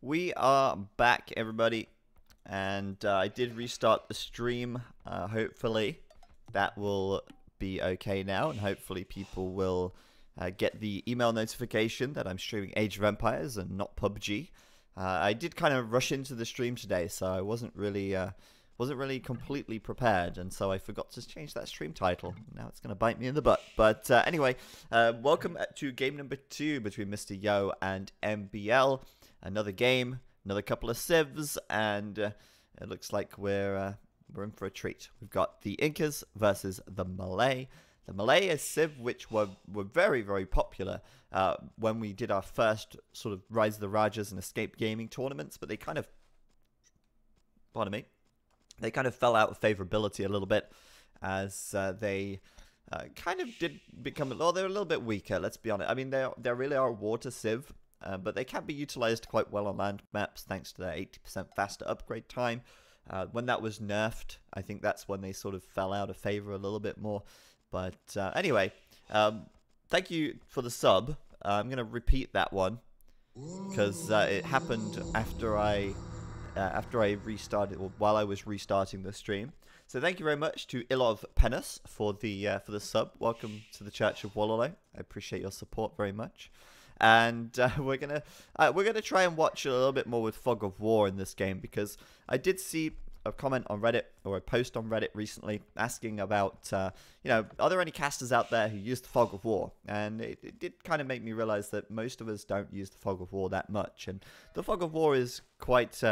We are back, everybody, and I did restart the stream. Hopefully that will be okay now, and hopefully people will get the email notification that I'm streaming Age of Empires and not PUBG. I did kind of rush into the stream today, so I wasn't really completely prepared, and so I forgot to change that stream title. Now it's going to bite me in the butt. But anyway, welcome to game number 2 between Mr. Yo and MbL. Another game, another couple of civs, and it looks like we're in for a treat. We've got the Incas versus the Malay. The Malay is civ which were very, very popular when we did our first sort of Rise of the Rajas and Escape Gaming tournaments, but they kind of, pardon me, they kind of fell out of favorability a little bit as they kind of did become, well, they're a little bit weaker, let's be honest. I mean, they really are a water civ, but they can be utilized quite well on land maps thanks to their 80% faster upgrade time. When that was nerfed, I think that's when they sort of fell out of favor a little bit more. But anyway, thank you for the sub. I'm going to repeat that one because it happened after I restarted, or while I was restarting the stream. So thank you very much to Ilov Penus for the sub. Welcome to the Church of Wololo. I appreciate your support very much. And we're gonna try and watch a little bit more with Fog of War in this game, because I did see a comment on Reddit, or a post on Reddit recently, asking about you know, are there any casters out there who use the Fog of War? And it did kind of make me realize that most of us don't use the Fog of War that much, and the Fog of War is quite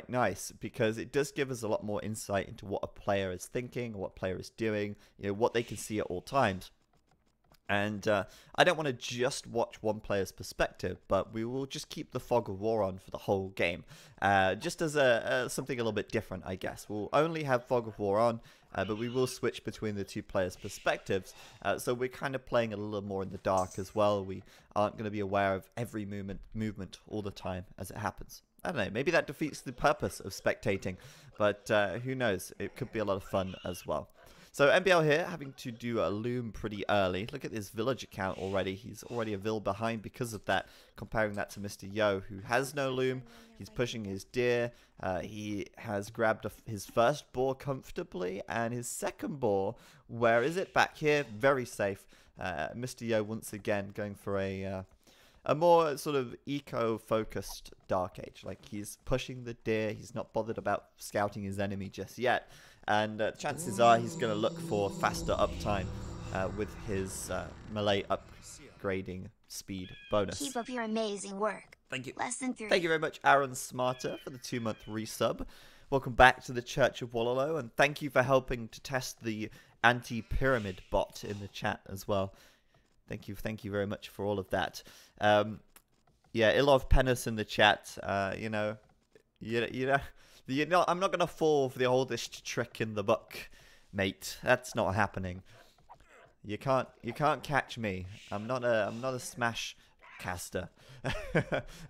nice because it does give us a lot more insight into what a player is thinking, or what a player is doing, you know, what they can see at all times. And I don't want to just watch one player's perspective, but we will just keep the Fog of War on for the whole game, just as something a little bit different, I guess. We'll only have Fog of War on, but we will switch between the two players' perspectives, so we're kind of playing a little more in the dark as well. We aren't going to be aware of every movement all the time as it happens. I don't know, maybe that defeats the purpose of spectating, but who knows, it could be a lot of fun as well. So MbL here, having to do a loom pretty early. Look at this village account already. He's already a vill behind because of that, comparing that to Mr. Yo, who has no loom. He's pushing his deer. He has grabbed his first boar comfortably, and his second boar, where is it? Back here, very safe. Mr. Yo once again going for a more sort of eco-focused Dark Age. Like, he's pushing the deer. He's not bothered about scouting his enemy just yet. And chances are he's going to look for faster uptime with his Malay upgrading speed bonus. Keep up your amazing work. Thank you. Lesson 3. Thank you very much, Aaron Smarter, for the 2-month resub. Welcome back to the Church of Wololo, and thank you for helping to test the anti-pyramid bot in the chat as well. Thank you very much for all of that. Yeah, Ilov Penus in the chat. You know, I'm not gonna fall for the oldest trick in the book, mate. That's not happening. You can't catch me. I'm not a smash caster.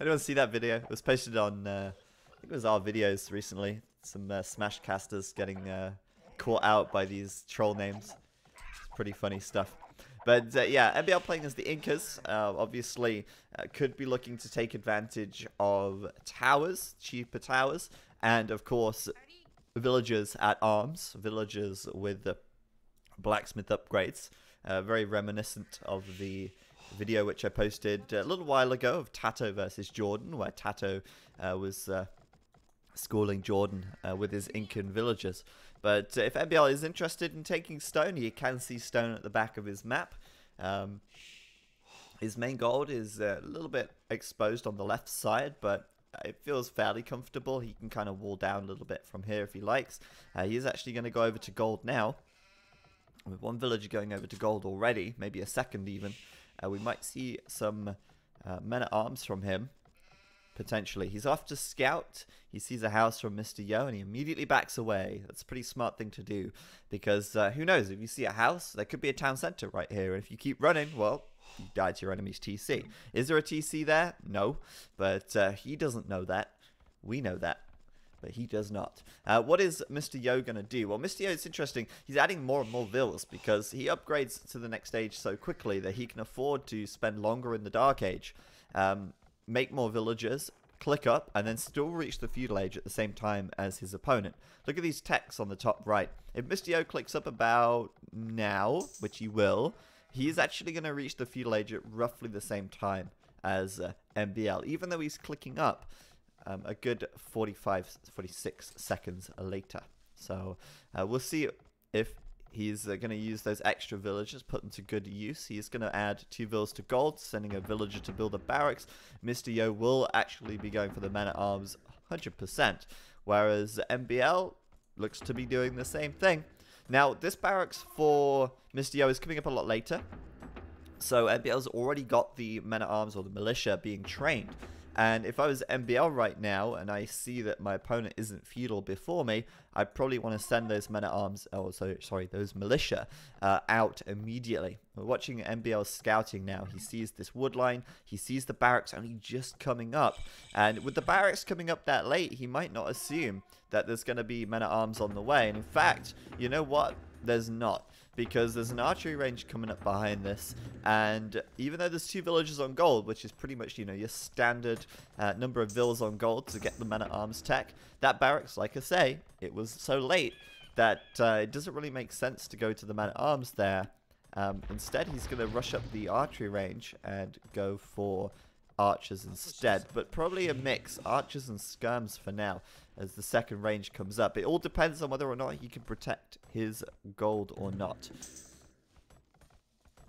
Anyone see that video? It was posted on I think it was our videos recently. Some smash casters getting caught out by these troll names. It's pretty funny stuff. But yeah, MbL playing as the Incas, obviously could be looking to take advantage of towers, cheaper towers, and of course villagers at arms, villagers with blacksmith upgrades. Very reminiscent of the video which I posted a little while ago of Tato versus Jordan, where Tato was schooling Jordan with his Incan villagers. But if MbL is interested in taking stone, you can see stone at the back of his map. His main gold is a little bit exposed on the left side, but it feels fairly comfortable. He can kind of wall down a little bit from here if he likes. He is actually going to go over to gold now. With one villager going over to gold already, maybe a second even. We might see some men-at-arms from him. Potentially. He's off to scout. He sees a house from Mr. Yo and he immediately backs away. That's a pretty smart thing to do, because who knows, if you see a house, there could be a town center right here, and if you keep running, well, you die to your enemy's TC. Is there a TC there? No, but he doesn't know that. We know that, but he does not. What is Mr. Yo going to do? Well, Mr. Yo, it's interesting. He's adding more and more vills because he upgrades to the next stage so quickly that he can afford to spend longer in the Dark Age. make more villagers, click up, and then still reach the feudal age at the same time as his opponent. Look at these texts on the top right. If MrYo clicks up about now, which he will, he's actually going to reach the feudal age at roughly the same time as MbL, even though he's clicking up a good 46 seconds later. So we'll see if he's going to use those extra villagers, put them to good use. He's going to add 2 villas to gold, sending a villager to build a barracks. MrYo will actually be going for the men-at-arms 100%, whereas MbL looks to be doing the same thing. Now, this barracks for MrYo is coming up a lot later, so MbL's already got the men-at-arms or the militia being trained. And if I was MbL right now and I see that my opponent isn't feudal before me, I probably want to send those men-at-arms, those militia out immediately. We're watching MbL scouting now. He sees this wood line, he sees the barracks only just coming up. And with the barracks coming up that late, he might not assume that there's going to be men-at-arms on the way. And in fact, you know what? There's not. Because there's an archery range coming up behind this, and even though there's 2 villagers on gold, which is pretty much, you know, your standard number of villas on gold to get the men-at-arms tech, that barracks, like I say, it was so late that it doesn't really make sense to go to the men-at-arms there. Instead, he's going to rush up the archery range and go for archers instead, but probably a mix, archers and skirms for now, as the second range comes up. It all depends on whether or not he can protect his gold or not.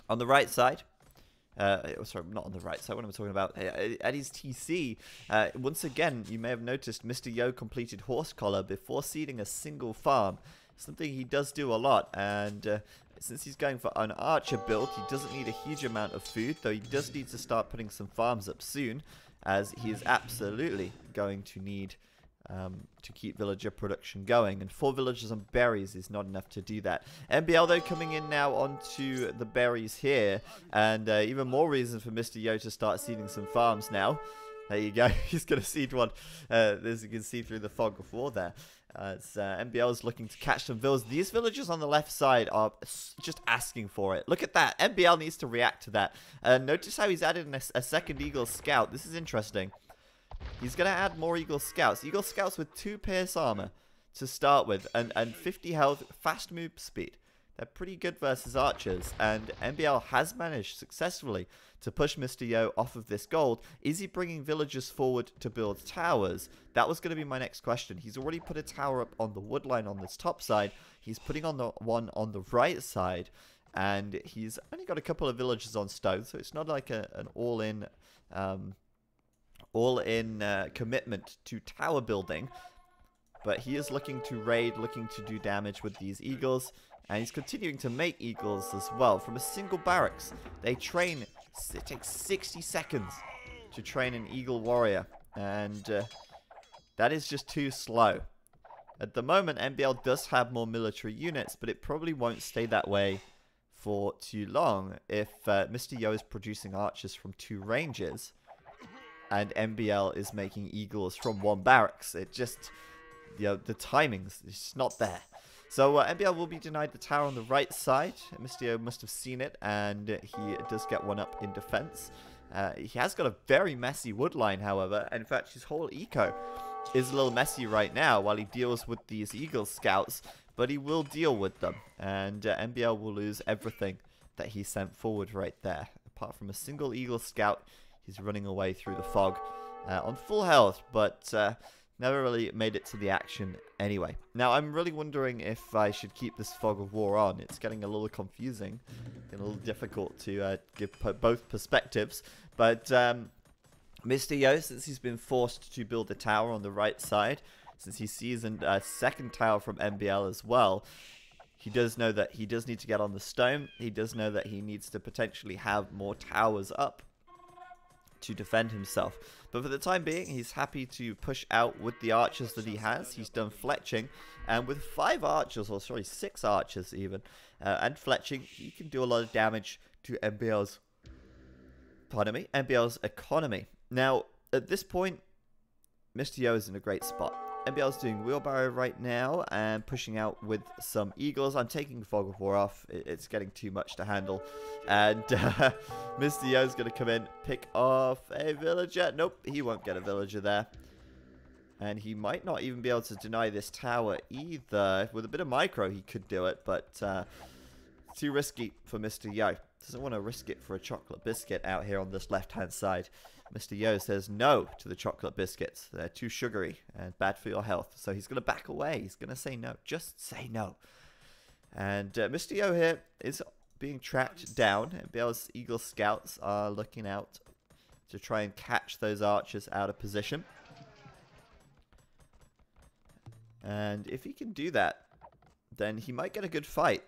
On the right side, sorry, not on the right side, what am I talking about? At his TC, once again, you may have noticed MrYo completed horse collar before seeding a single farm, something he does do a lot, and since he's going for an archer build, he doesn't need a huge amount of food, though he does need to start putting some farms up soon, as he is absolutely going to need to keep villager production going. And 4 villagers on berries is not enough to do that. MbL, though, coming in now onto the berries here, and even more reason for MrYo to start seeding some farms now. There you go. He's going to seed one, as you can see through the fog of war there. MbL is looking to catch some villas. These villagers on the left side are just asking for it. Look at that. MbL needs to react to that. Notice how he's added a second Eagle Scout. This is interesting. He's going to add more Eagle Scouts. Eagle Scouts with 2 pierce armor to start with, and 50 health, fast move speed. They're pretty good versus archers, and MbL has managed successfully to push MrYo off of this gold. Is he bringing villagers forward to build towers? That was going to be my next question. He's already put a tower up on the wood line on this top side. He's putting on the one on the right side, and he's only got a couple of villagers on stone, so it's not like an all-in commitment to tower building. But he is looking to raid, looking to do damage with these eagles. And he's continuing to make eagles as well. From a single barracks, they train, it takes 60 seconds to train an eagle warrior. And that is just too slow. At the moment, MbL does have more military units, but it probably won't stay that way for too long if MrYo is producing archers from 2 ranges and MbL is making eagles from 1 barracks. It just, you know, the timing's just not there. So MbL will be denied the tower on the right side. MrYo must have seen it, and he does get one up in defense. He has got a very messy wood line, however. In fact, his whole eco is a little messy right now while he deals with these Eagle Scouts, but he will deal with them. And MbL will lose everything that he sent forward right there. Apart from a single Eagle Scout, he's running away through the fog on full health, but never really made it to the action anyway. Now, I'm really wondering if I should keep this fog of war on. It's getting a little confusing and a little difficult to give both perspectives. But MrYo, since he's been forced to build a tower on the right side, since he sees a second tower from MbL as well, he does know that he does need to get on the stone. He does know that he needs to potentially have more towers up to defend himself. But for the time being, he's happy to push out with the archers that he has. He's done fletching, and with 5 archers, or sorry, 6 archers even, and fletching, he can do a lot of damage to MbL's, MbL's economy. Now, at this point, MrYo is in a great spot. MbL's doing wheelbarrow right now and pushing out with some eagles. I'm taking Fog of War off. It's getting too much to handle. And Mr. Yo's going to come in, pick off a villager. Nope, he won't get a villager there. And he might not even be able to deny this tower either. With a bit of micro, he could do it, but too risky for Mr. Yo. Doesn't want to risk it for a chocolate biscuit out here on this left-hand side. Mr. Yo says no to the chocolate biscuits. They're too sugary and bad for your health. So he's going to back away. He's going to say no. Just say no. And Mr. Yo here is being tracked down. MbL's Eagle Scouts are looking out to try and catch those archers out of position. And if he can do that, then he might get a good fight.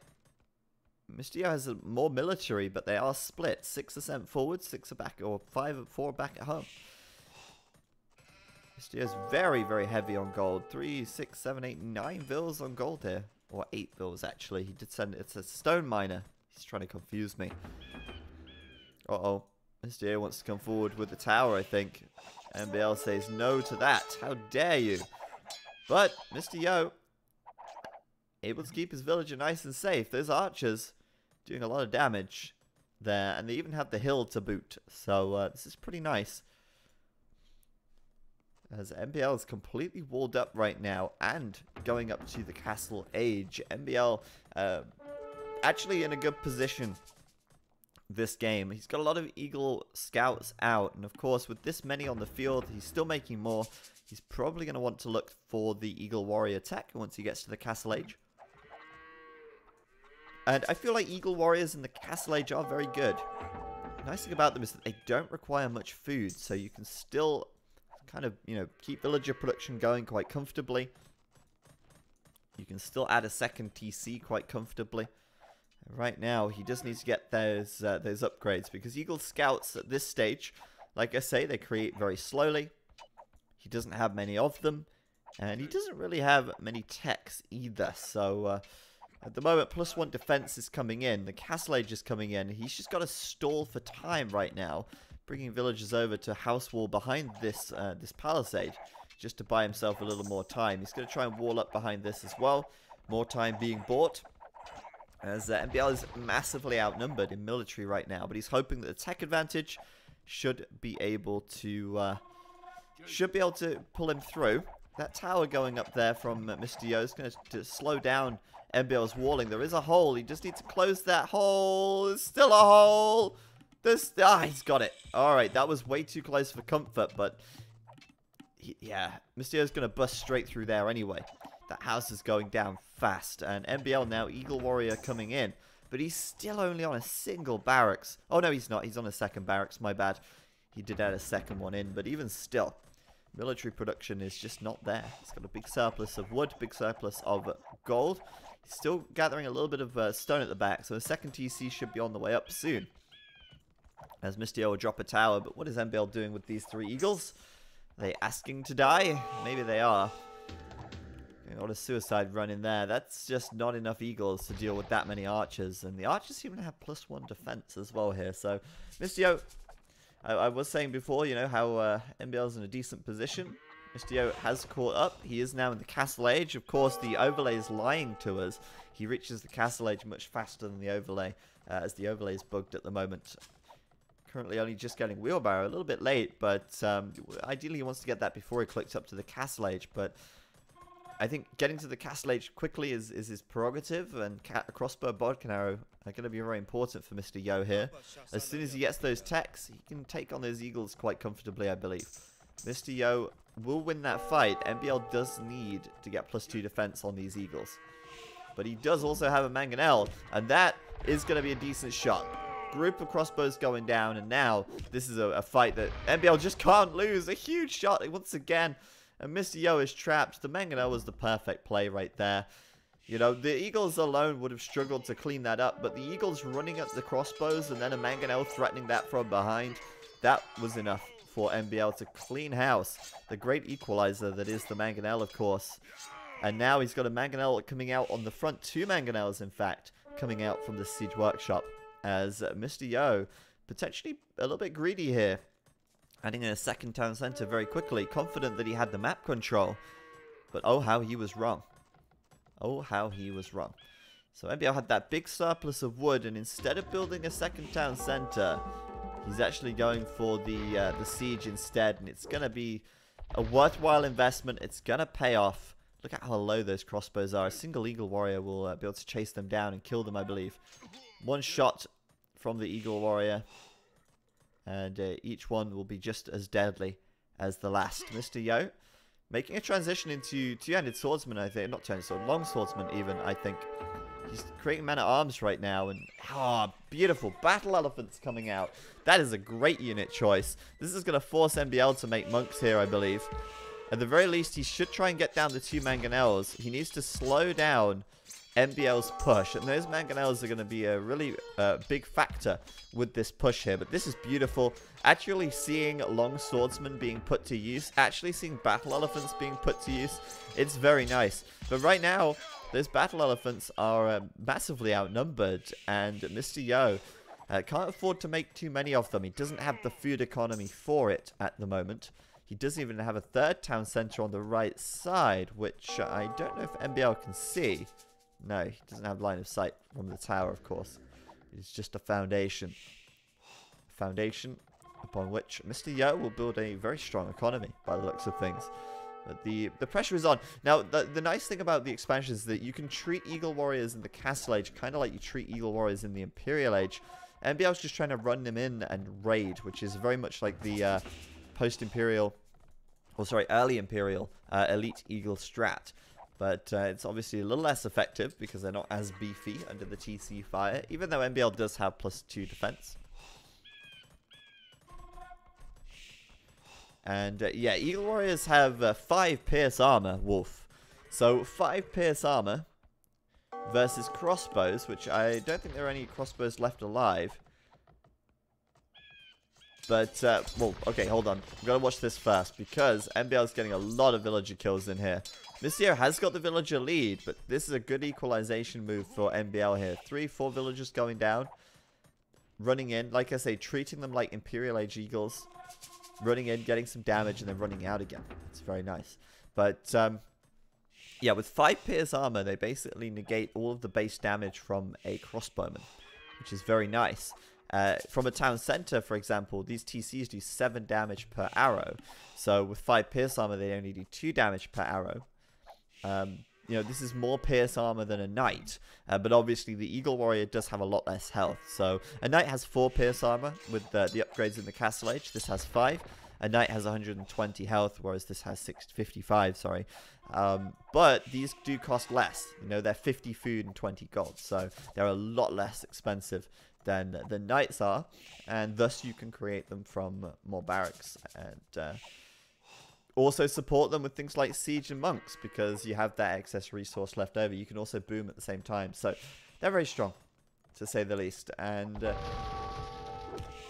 Mr. Yo has more military, but they are split. 6% forward, 6 are back, or 4 back at home. Mr. Yo's very, very heavy on gold. 3, 6, 7, 8, 9 bills on gold here. Or 8 bills, actually. He did send it. It's a stone miner. He's trying to confuse me. Uh-oh. Mr. Yo wants to come forward with the tower, I think. MbL says no to that. How dare you? But Mr. Yo able to keep his villager nice and safe. Those archers doing a lot of damage there, and they even have the hill to boot. So this is pretty nice. As MbL is completely walled up right now and going up to the castle age. MbL actually in a good position this game. He's got a lot of Eagle Scouts out, and of course with this many on the field, he's still making more. He's probably going to want to look for the Eagle Warrior tech once he gets to the castle age. And I feel like Eagle Warriors in the Castle Age are very good. The nice thing about them is that they don't require much food, so you can still kind of, you know, keep villager production going quite comfortably. You can still add a second TC quite comfortably. Right now, he just needs to get those upgrades, because Eagle Scouts at this stage, like I say, they create very slowly. He doesn't have many of them, and he doesn't really have many techs either, so at the moment, +1 defense is coming in. The Castle Age is coming in. He's just got to stall for time right now, bringing villagers over to house wall behind this this palisade, just to buy himself a little more time. He's going to try and wall up behind this as well. More time being bought, as MbL is massively outnumbered in military right now. But he's hoping that the tech advantage should be able to pull him through. That tower going up there from Mr. Yo is going to slow down MbL's walling. There is a hole. He just needs to close that hole. There's still a hole. He's got it. All right, that was way too close for comfort, but yeah, Mr. Yo's going to bust straight through there anyway. That house is going down fast, and MbL now, Eagle Warrior coming in, but he's still only on a single barracks. Oh, no, he's not. He's on a second barracks. My bad. He did add a second one in, but even still, military production is just not there. He's got a big surplus of wood, big surplus of gold. He's still gathering a little bit of stone at the back, so the second TC should be on the way up soon. As Mr. Yo will drop a tower, but what is MbL doing with these 3 eagles? Are they asking to die? Maybe they are. Got a suicide run in there. That's just not enough eagles to deal with that many archers, and the archers seem to have +1 defense as well here. So, Mr. Yo, I was saying before, you know, how MbL's in a decent position. Mr. Yo has caught up. He is now in the Castle Age. Of course, the overlay is lying to us. He reaches the Castle Age much faster than the overlay, as the overlay is bugged at the moment. Currently only just getting wheelbarrow, a little bit late, but ideally he wants to get that before he clicks up to the Castle Age. But I think getting to the Castle Age quickly is his prerogative, and crossbow, bodkin arrow are going to be very important for Mr. Yo here. As soon as he gets those techs, he can take on those eagles quite comfortably, I believe. Mr. Yo will win that fight. MbL does need to get +2 defense on these eagles. But he does also have a mangonel, and that is going to be a decent shot. Group of crossbows going down, and now this is a fight that MbL just can't lose. A huge shot once again, and Mr. Yo is trapped. The mangonel was the perfect play right there. You know, the eagles alone would have struggled to clean that up, but the eagles running at the crossbows and then a mangonel threatening that from behind, that was enough for MbL to clean house. The great equalizer that is the mangonel, of course. And now he's got a mangonel coming out on the front. 2 mangonels, in fact, coming out from the siege workshop. As Mr. Yo, potentially a little bit greedy here. Adding in a second town center very quickly. Confident that he had the map control. But oh, how he was wrong. Oh, how he was wrong. So MbL had that big surplus of wood, and instead of building a second town center, he's actually going for the siege instead, and it's going to be a worthwhile investment. It's going to pay off. Look at how low those crossbows are. A single Eagle Warrior will be able to chase them down and kill them, I believe. One shot from the Eagle Warrior, and each one will be just as deadly as the last. Mr. Yo making a transition into two-handed swordsman, I think. Not two-handed sword, long swordsman even, I think. He's creating man-at-arms right now, and beautiful battle elephants coming out. That is a great unit choice. This is going to force MbL to make monks here, I believe. At the very least, he should try and get down the 2 mangonels. He needs to slow down MbL's push, and those mangonels are going to be a really big factor with this push here. But this is beautiful. Actually seeing long swordsmen being put to use, actually seeing battle elephants being put to use, it's very nice. But right now, those battle elephants are massively outnumbered, and Mr. Yo can't afford to make too many of them. He doesn't have the food economy for it at the moment. He doesn't even have a third town center on the right side, which I don't know if MbL can see. No, he doesn't have line of sight from the tower, of course. It's just a foundation. A foundation upon which Mr. Yo will build a very strong economy, by the looks of things. But the pressure is on. Now, the nice thing about the expansion is that you can treat Eagle Warriors in the Castle Age kind of like you treat Eagle Warriors in the Imperial Age. MbL's just trying to run them in and raid, which is very much like the post-Imperial, or sorry, early Imperial Elite Eagle strat. But it's obviously a little less effective because they're not as beefy under the TC fire, even though MbL does have +2 defense. And yeah, Eagle Warriors have 5 pierce armor, Wolf. So 5 pierce armor versus crossbows, which I don't think there are any crossbows left alive. But, well, okay, hold on. I've got to watch this first because MbL is getting a lot of villager kills in here. Mr. has got the villager lead, but this is a good equalization move for MbL here. 3-4 villagers going down. Running in, like I say, treating them like Imperial Age Eagles. Running in, getting some damage, and then running out again. It's very nice. But, yeah, with 5 pierce armor, they basically negate all of the base damage from a crossbowman, which is very nice. From a town center, for example, these TCs do 7 damage per arrow. So with 5 pierce armor, they only do 2 damage per arrow. You know, this is more pierce armor than a knight, but obviously the Eagle Warrior does have a lot less health. So a knight has 4 pierce armor with the upgrades in the Castle Age. This has 5. A knight has 120 health, whereas this has 655, sorry. But these do cost less. You know, they're 50 food and 20 gold, so they're a lot less expensive than the knights are, and thus you can create them from more barracks, and also support them with things like siege and monks, because you have that excess resource left over. You can also boom at the same time, so they're very strong, to say the least. And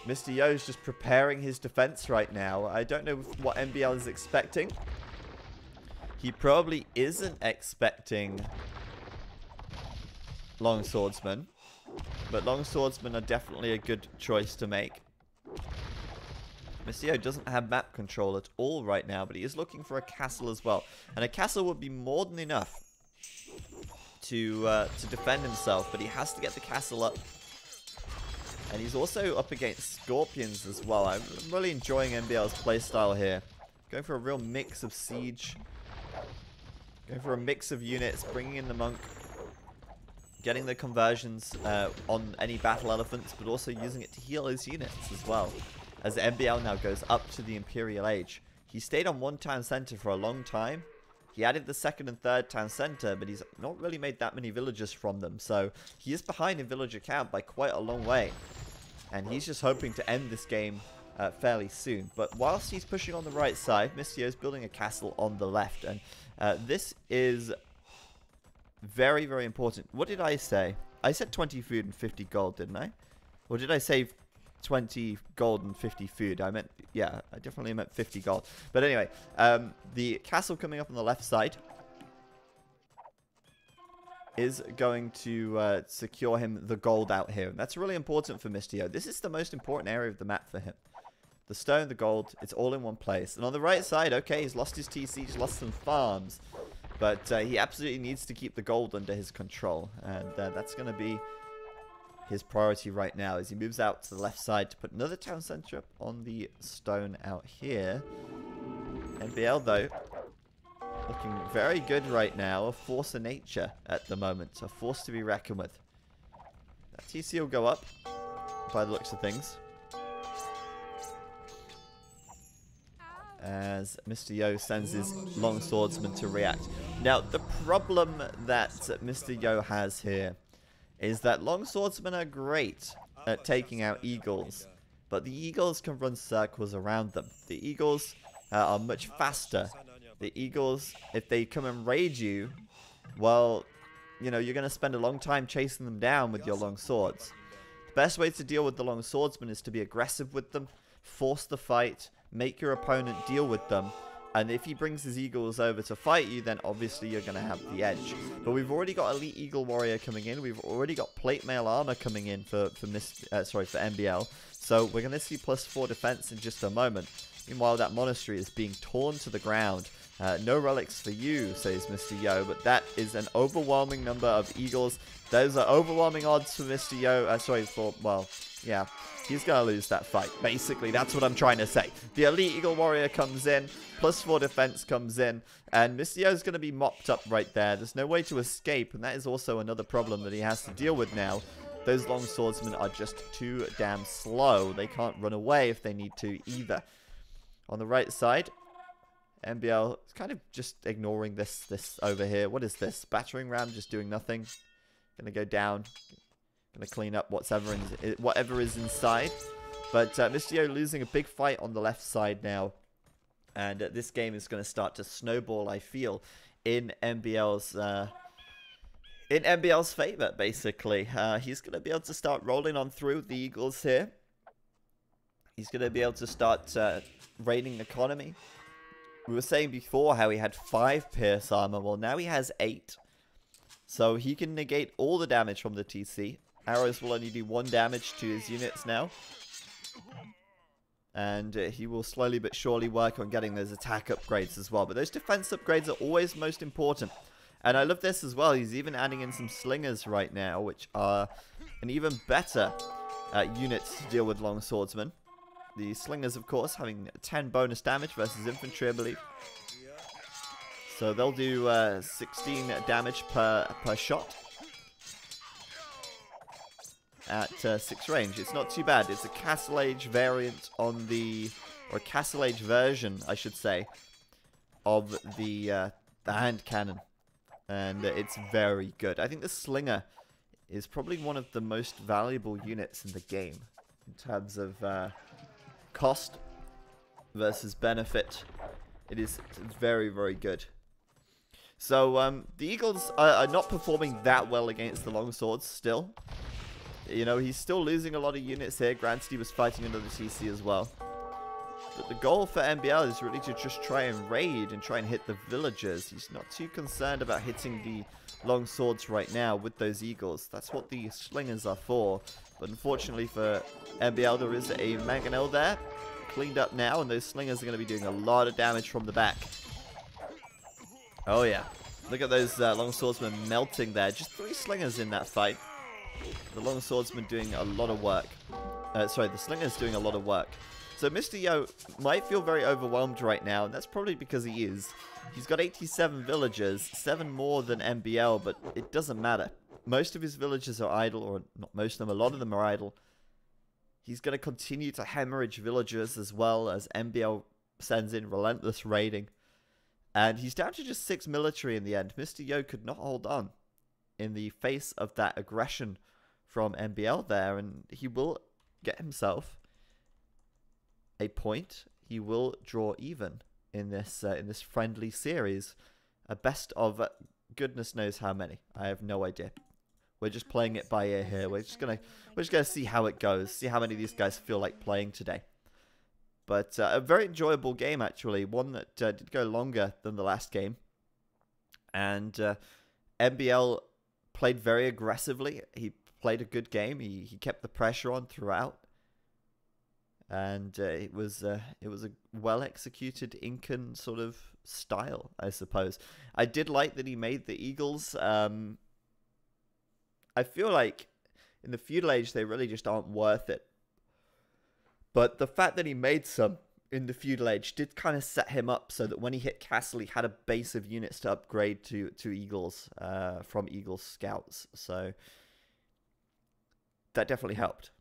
Mr. Yo's just preparing his defense right now. I don't know what MbL is expecting. He probably isn't expecting long swordsmen, but long swordsmen are definitely a good choice to make. Mr. Yo doesn't have map control at all right now, but he is looking for a castle as well. And a castle would be more than enough to defend himself, but he has to get the castle up. And he's also up against scorpions as well. I'm really enjoying MbL's playstyle here. Going for a real mix of siege. Going for a mix of units, bringing in the monk. Getting the conversions on any battle elephants, but also using it to heal his units as well. As MbL now goes up to the Imperial Age. He stayed on 1 town center for a long time. He added the 2nd and 3rd town center, but he's not really made that many villagers from them. So he is behind in villager count by quite a long way. And he's just hoping to end this game fairly soon. But whilst he's pushing on the right side, Mr. Yo is building a castle on the left. And this is very, very important. What did I say? I said 20 food and 50 gold, didn't I? Or did I say 20 gold and 50 food? I meant, yeah, I definitely meant 50 gold. But anyway, the castle coming up on the left side is going to secure him the gold out here. And that's really important for Mr. Yo. This is the most important area of the map for him. The stone, the gold, it's all in one place. And on the right side, okay, he's lost his TC, he's lost some farms. But he absolutely needs to keep the gold under his control. And that's going to be his priority right now as he moves out to the left side to put another town center up on the stone out here. MbL, though, looking very good right now. A force of nature at the moment. A force to be reckoned with. That TC will go up by the looks of things, as Mr. Yo sends his long swordsman to react. Now, the problem that Mr. Yo has here is that long swordsmen are great at taking out eagles, but the eagles can run circles around them. The eagles are much faster. The eagles, if they come and raid you, well, you know, you're going to spend a long time chasing them down with your long swords. The best way to deal with the long swordsman is to be aggressive with them, force the fight, make your opponent deal with them, and if he brings his eagles over to fight you, then obviously you're going to have the edge. But we've already got Elite Eagle Warrior coming in. We've already got Plate Mail Armor coming in for MbL. So we're going to see +4 defense in just a moment. Meanwhile, that monastery is being torn to the ground. No relics for you, says Mr. Yo, but that is an overwhelming number of eagles. Those are overwhelming odds for Mr. Yo. Well, yeah, he's going to lose that fight. Basically, that's what I'm trying to say. The Elite Eagle Warrior comes in, +4 defense comes in, and Mr. Yo is going to be mopped up right there. There's no way to escape, and that is also another problem that he has to deal with now. Those long swordsmen are just too damn slow. They can't run away if they need to either. On the right side, MbL is kind of just ignoring this over here. What is this? Battering ram just doing nothing. Gonna go down. Gonna clean up whatever is inside. But Mr. Yo losing a big fight on the left side now. And this game is gonna start to snowball, I feel, in MbL's favor, basically. He's gonna be able to start rolling on through the eagles here. He's gonna be able to start raiding economy. We were saying before how he had 5 pierce armor. Well, now he has 8. So he can negate all the damage from the TC. Arrows will only do 1 damage to his units now. And he will slowly but surely work on getting those attack upgrades as well. But those defense upgrades are always most important. And I love this as well. He's even adding in some slingers right now, which are an even better unit to deal with long swordsmen. The slingers, of course, having 10 bonus damage versus infantry, I believe. So they'll do 16 damage per shot at 6 range. It's not too bad. It's a Castle Age variant on the, or Castle Age version, I should say, of the hand cannon, and it's very good. I think the slinger is probably one of the most valuable units in the game in terms of cost versus benefit. It's very, very good. So the Eagles are not performing that well against the longswords still. You know, he's still losing a lot of units here. Granted, he was fighting another TC as well. But the goal for MbL is really to just try and raid and try and hit the villagers. He's not too concerned about hitting the long swords right now with those eagles. That's what the slingers are for. But unfortunately for MbL, there is a mangonel there. Cleaned up now, and those slingers are going to be doing a lot of damage from the back. Oh yeah. Look at those long swordsmen melting there. Just 3 slingers in that fight. The long swordsman doing a lot of work. Sorry, the slinger's doing a lot of work. So Mr. Yo might feel very overwhelmed right now, and that's probably because he is. He's got 87 villagers, 7 more than MbL, but it doesn't matter. Most of his villagers are idle, or not most of them, a lot of them are idle. He's going to continue to hemorrhage villagers as well as MbL sends in relentless raiding. And he's down to just 6 military in the end. Mr. Yo could not hold on in the face of that aggression from MbL there, and he will get himself a point. He will draw even in this friendly series. A best of goodness knows how many. I have no idea. We're just playing it by ear here. We're just gonna see how it goes. See how many of these guys feel like playing today. But a very enjoyable game actually. One that did go longer than the last game. And MbL played very aggressively. He played a good game. He kept the pressure on throughout. And it was a well-executed Incan sort of style, I suppose. I did like that he made the eagles. I feel like in the feudal age, they really just aren't worth it. But the fact that he made some in the feudal age did kind of set him up so that when he hit castle, he had a base of units to upgrade to eagles from eagle scouts. So that definitely helped.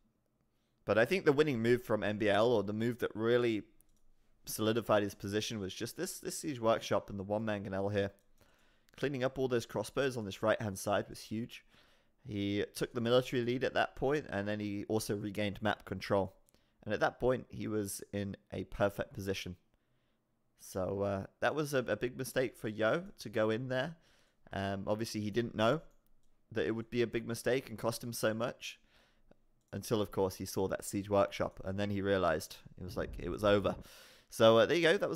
But I think the winning move from MbL, or the move that really solidified his position, was just this siege workshop and the one mangonel here. Cleaning up all those crossbows on this right-hand side was huge. He took the military lead at that point, and then he also regained map control. And at that point, he was in a perfect position. So that was a big mistake for Yo to go in there. Obviously, he didn't know that it would be a big mistake and cost him so much. Until, of course, he saw that siege workshop. And then he realized it was over. So there you go. That was